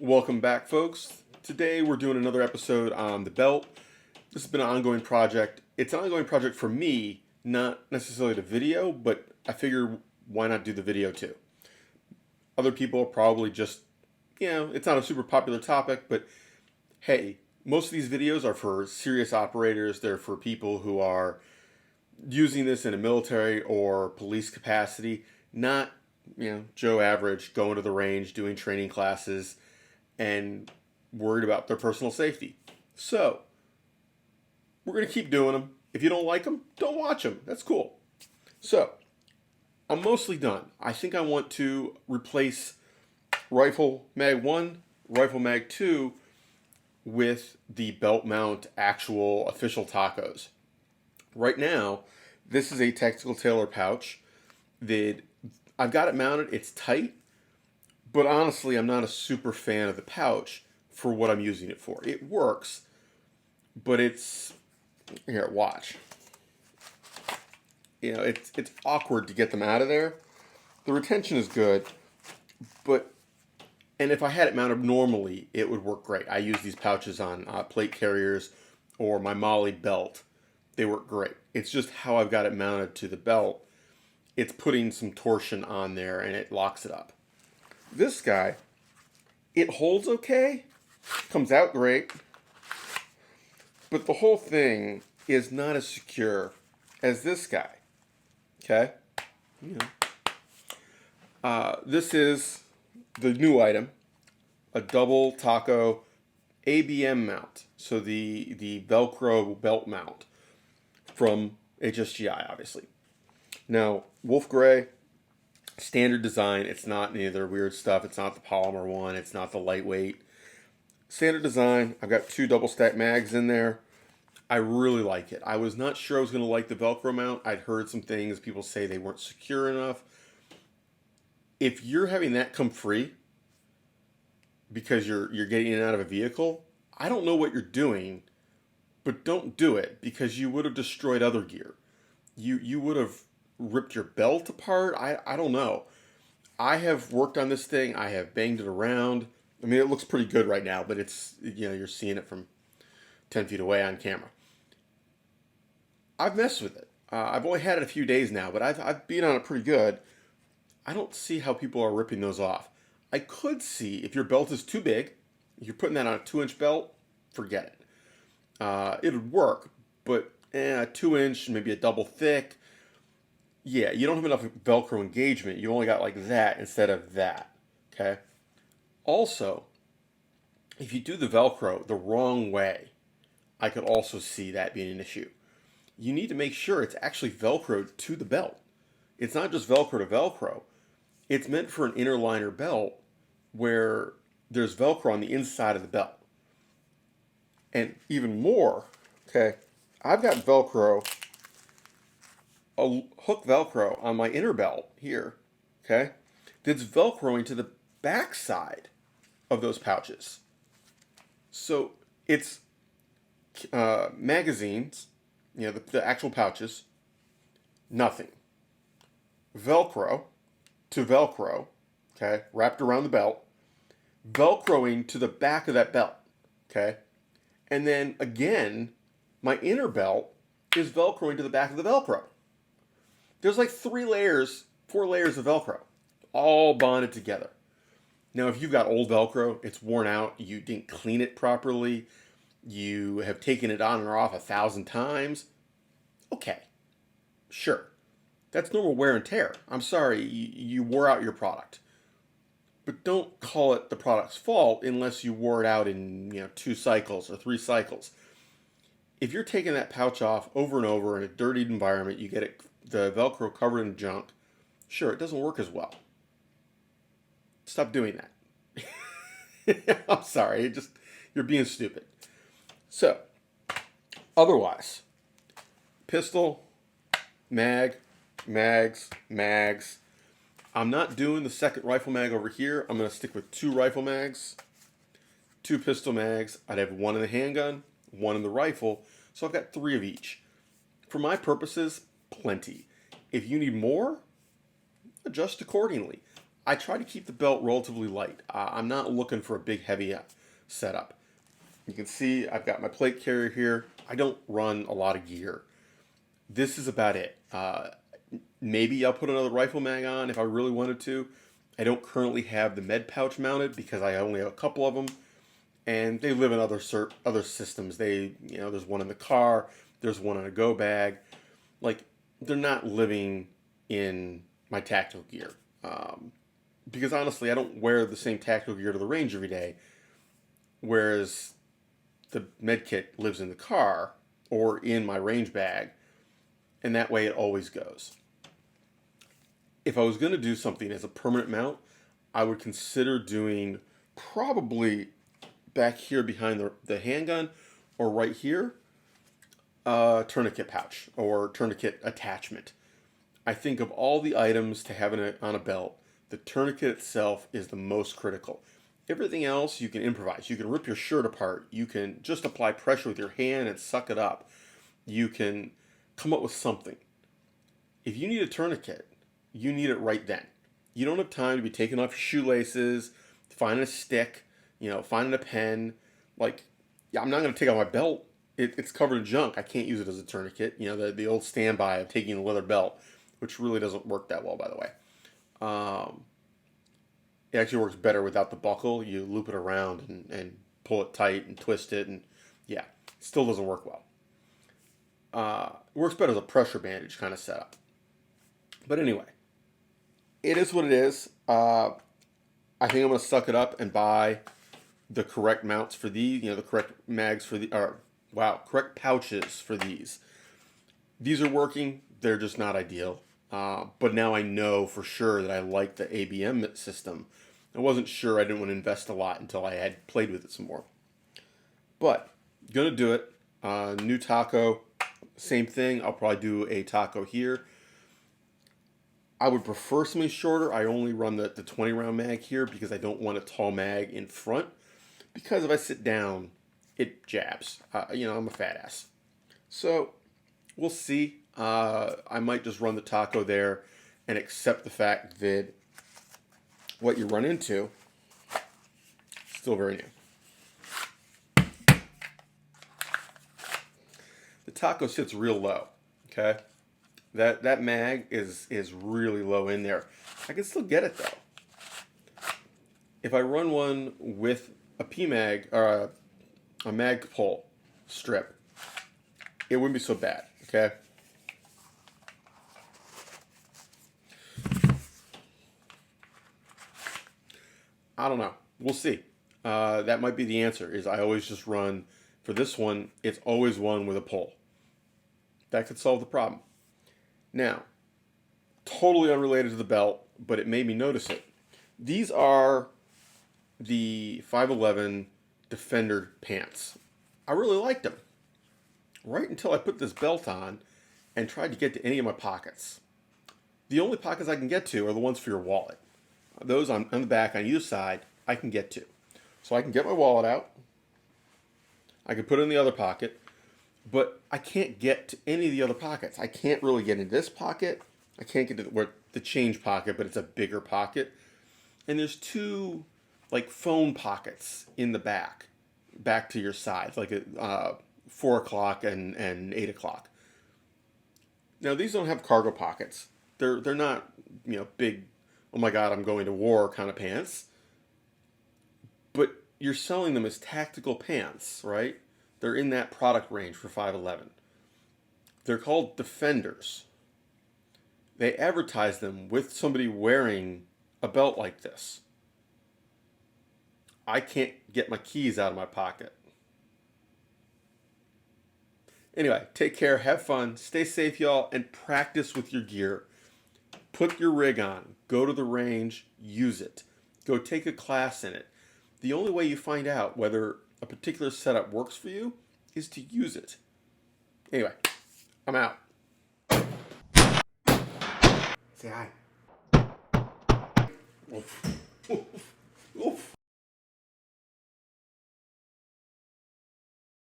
Welcome back, folks. Today we're doing another episode on the belt. This has been an ongoing project. It's an ongoing project for me, not necessarily the video, but I figure why not do the video too? Other people probably just, it's not a super popular topic, but hey, most of these videos are for serious operators. They're for people who are using this in a military or police capacity, not, Joe Average going to the range, doing training classes, and worried about their personal safety. So, we're going to keep doing them. If you don't like them, don't watch them. That's cool. So, I'm mostly done. I think I want to replace Rifle Mag 1, Rifle Mag 2 with the belt mount actual official tacos. Right now, this is a tactical tailor pouch that I've got it mounted. It's tight, but honestly, I'm not a super fan of the pouch for what I'm using it for. It works, but it's here. Watch. It's awkward to get them out of there. The retention is good, and if I had it mounted normally, it would work great. I use these pouches on plate carriers or my Molly belt. They work great. It's just how I've got it mounted to the belt. It's putting some torsion on there and it locks it up. This guy, it holds okay, comes out great, but the whole thing is not as secure as this guy. Okay? This is the new item, a double taco ABM mount. So the Velcro belt mount from HSGI, obviously. Now, Wolf Gray, standard design. It's not any of their weird stuff. It's not the polymer one. It's not the lightweight. Standard design. I've got 2 double stack mags in there. I really like it. I was not sure I was going to like the Velcro mount. I'd heard some things. People say they weren't secure enough. If you're having that come free because you're getting in and out of a vehicle, I don't know what you're doing, but don't do it because you would have destroyed other gear. You would have ripped your belt apart. I don't know. I have worked on this thing. I have banged it around. I mean, it looks pretty good right now, but it's, you're seeing it from 10 feet away on camera. I've messed with it. I've only had it a few days now, but I've been on it pretty good. I don't see how people are ripping those off. I could see if your belt is too big, if you're putting that on a 2-inch belt, forget it. It would work, but a 2-inch, maybe a double thick, yeah, you don't have enough Velcro engagement. You only got like that instead of that, okay? Also, if you do the Velcro the wrong way, I could also see that being an issue. You need to make sure it's actually Velcroed to the belt. It's not just Velcro to Velcro. It's meant for an inner liner belt where there's Velcro on the inside of the belt. And even more, okay, I've got Velcro, a hook Velcro on my inner belt here, okay, that's Velcroing to the back side of those pouches. So it's magazines, the actual pouches, nothing. Velcro to Velcro, okay, wrapped around the belt, Velcroing to the back of that belt, okay, and then again, my inner belt is Velcroing to the back of the Velcro. There's like 4 layers of Velcro, all bonded together. Now, if you've got old Velcro, it's worn out, you didn't clean it properly, you have taken it on and off 1,000 times, okay, sure. That's normal wear and tear. I'm sorry, you wore out your product. But don't call it the product's fault unless you wore it out in 2 cycles or 3 cycles. If you're taking that pouch off over and over in a dirtied environment, you get the Velcro covered in junk, sure, it doesn't work as well. Stop doing that. I'm sorry, you're being stupid. So, otherwise, pistol, mags. I'm not doing the second rifle mag over here. I'm going to stick with 2 rifle mags, 2 pistol mags. I'd have 1 in the handgun, 1 in the rifle, so I've got 3 of each. For my purposes, plenty. If you need more, adjust accordingly. I try to keep the belt relatively light. I'm not looking for a big heavy setup. You can see I've got my plate carrier here. I don't run a lot of gear. This is about it. Maybe I'll put another rifle mag on if I really wanted to. I don't currently have the med pouch mounted because I only have a couple of them, and they live in other systems. There's one in the car, there's one in a go bag. Like, they're not living in my tactical gear. Because honestly, I don't wear the same tactical gear to the range every day, whereas the med kit lives in the car or in my range bag, and that way it always goes. If I was going to do something as a permanent mount, I would consider doing probably back here behind the handgun, or right here, a tourniquet pouch or tourniquet attachment. I think of all the items to have on a belt, the tourniquet itself is the most critical. Everything else you can improvise. You can rip your shirt apart. You can just apply pressure with your hand and suck it up. You can come up with something. If you need a tourniquet, you need it right then. You don't have time to be taking off your shoelaces, finding a stick, finding a pen. Like, yeah, I'm not going to take out my belt. It's covered in junk. I can't use it as a tourniquet. The old standby of taking a leather belt, which really doesn't work that well, by the way. It actually works better without the buckle. You loop it around and pull it tight and twist it, and yeah, still doesn't work well. It works better as a pressure bandage kind of setup. But anyway, it is what it is. I think I'm going to suck it up and buy the correct mounts for these, the correct mags for correct pouches for these. These are working. They're just not ideal. But now I know for sure that I like the ABM system. I wasn't sure. I didn't want to invest a lot until I had played with it some more. But, going to do it. New taco, same thing. I'll probably do a taco here. I would prefer something shorter. I only run the 20 round mag here because I don't want a tall mag in front. Because if I sit down, it jabs. I'm a fat ass. So, we'll see. I might just run the taco there and accept the fact that what you run into is still very new. The taco sits real low, okay? That mag is really low in there. I can still get it though. If I run one with a PMag or a mag pull strip, it wouldn't be so bad, okay? I don't know. We'll see. That might be the answer, is I always just run, for this one, it's always one with a pull. That could solve the problem. Now, totally unrelated to the belt, but it made me notice it. These are the 511 Defender pants. I really liked them. Right until I put this belt on and tried to get to any of my pockets. The only pockets I can get to are the ones for your wallet. Those on the back on either side, I can get to. So I can get my wallet out. I can put it in the other pocket. But I can't get to any of the other pockets. I can't really get into this pocket. I can't get to the change pocket, but it's a bigger pocket. And there's two, like, phone pockets in the back to your sides, like at 4 o'clock and 8 o'clock. Now, these don't have cargo pockets. They're not, big, oh my God, I'm going to war kind of pants. But you're selling them as tactical pants, right? They're in that product range for 511. They're called Defenders. They advertise them with somebody wearing a belt like this. I can't get my keys out of my pocket. Anyway, take care, have fun, stay safe, y'all, and practice with your gear. Put your rig on, go to the range, use it. Go take a class in it. The only way you find out whether a particular setup works for you is to use it. Anyway, I'm out. Say hi. Oof. Oof. Oof.